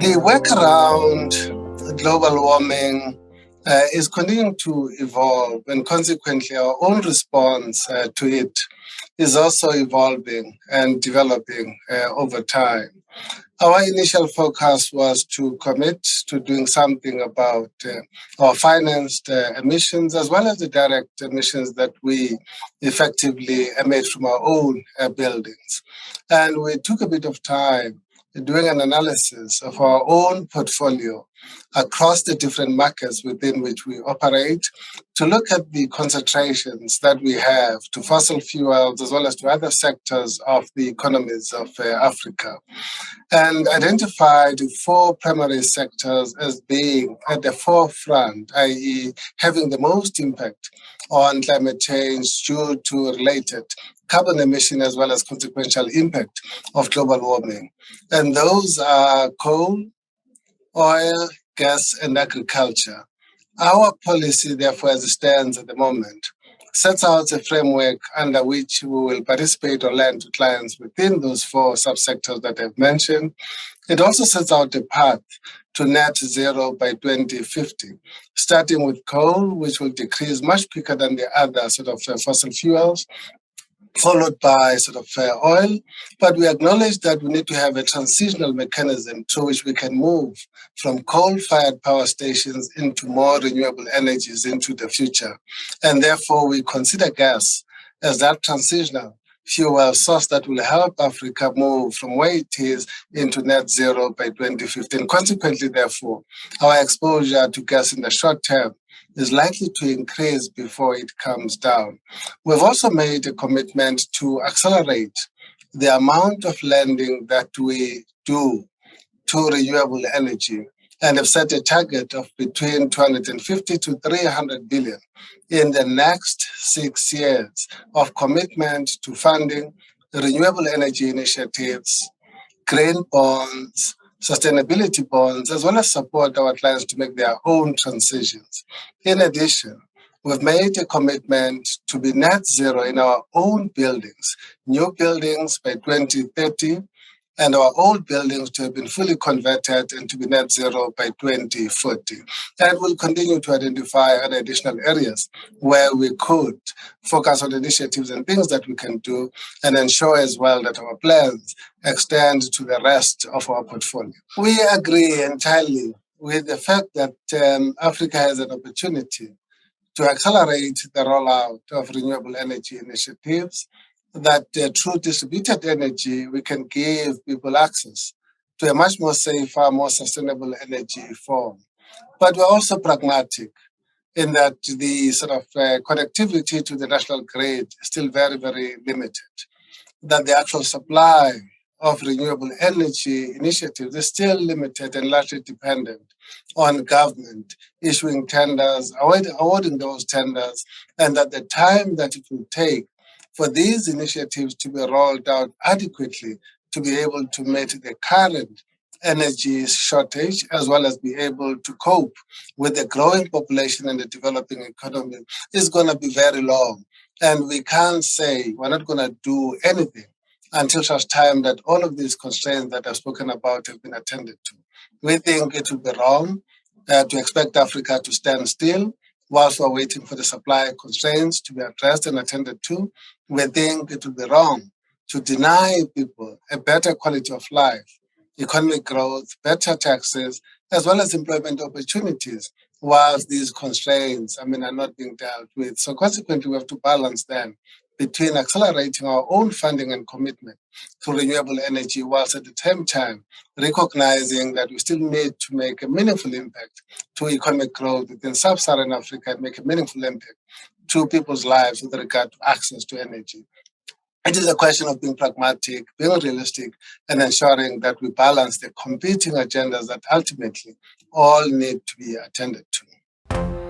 The work around global warming is continuing to evolve, and consequently, our own response to it is also evolving and developing over time. Our initial focus was to commit to doing something about our financed emissions as well as the direct emissions that we effectively emit from our own buildings. And we took a bit of time doing an analysis of our own portfolio across the different markets within which we operate to look at the concentrations that we have to fossil fuels as well as to other sectors of the economies of Africa, and identified four primary sectors as being at the forefront, i.e., having the most impact on climate change due to related carbon emission as well as consequential impact of global warming. And those are coal, oil, gas, and agriculture. Our policy, therefore, as it stands at the moment, sets out a framework under which we will participate or lend to clients within those four subsectors that I've mentioned. It also sets out a path to net zero by 2050, starting with coal, which will decrease much quicker than the other fossil fuels, followed by oil. But we acknowledge that we need to have a transitional mechanism through which we can move from coal-fired power stations into more renewable energies into the future. And therefore, we consider gas as that transitional fuel source that will help Africa move from where it is into net zero by 2015. Consequently, therefore, our exposure to gas in the short term is likely to increase before it comes down. We've also made a commitment to accelerate the amount of lending that we do to renewable energy, and have set a target of between 250 to 300 billion in the next 6 years of commitment to funding renewable energy initiatives, green bonds, sustainability bonds, as well as support our clients to make their own transitions. In addition, we've made a commitment to be net zero in our own buildings, new buildings by 2030, and our old buildings to have been fully converted and to be net zero by 2040. And we'll continue to identify other additional areas where we could focus on initiatives and things that we can do and ensure as well that our plans extend to the rest of our portfolio. We agree entirely with the fact that Africa has an opportunity to accelerate the rollout of renewable energy initiatives, that through distributed energy, we can give people access to a much more safer, more sustainable energy form. But we're also pragmatic in that the connectivity to the national grid is still very, very limited, that the actual supply of renewable energy initiatives is still limited and largely dependent on government issuing tenders, awarding those tenders, and that the time that it will take for these initiatives to be rolled out adequately to be able to meet the current energy shortage, as well as be able to cope with the growing population and the developing economy, is going to be very long. And we can't say we're not going to do anything until such time that all of these constraints that I've spoken about have been attended to. We think it would be wrong to expect Africa to stand still whilst we're waiting for the supply constraints to be addressed and attended to. We think it would be wrong to deny people a better quality of life, economic growth, better taxes, as well as employment opportunities, whilst these constraints, are not being dealt with. So consequently, we have to balance then between accelerating our own funding and commitment to renewable energy, whilst at the same time recognizing that we still need to make a meaningful impact to economic growth within sub-Saharan Africa and make a meaningful impact to people's lives with regard to access to energy. It is a question of being pragmatic, being realistic, and ensuring that we balance the competing agendas that ultimately all need to be attended to.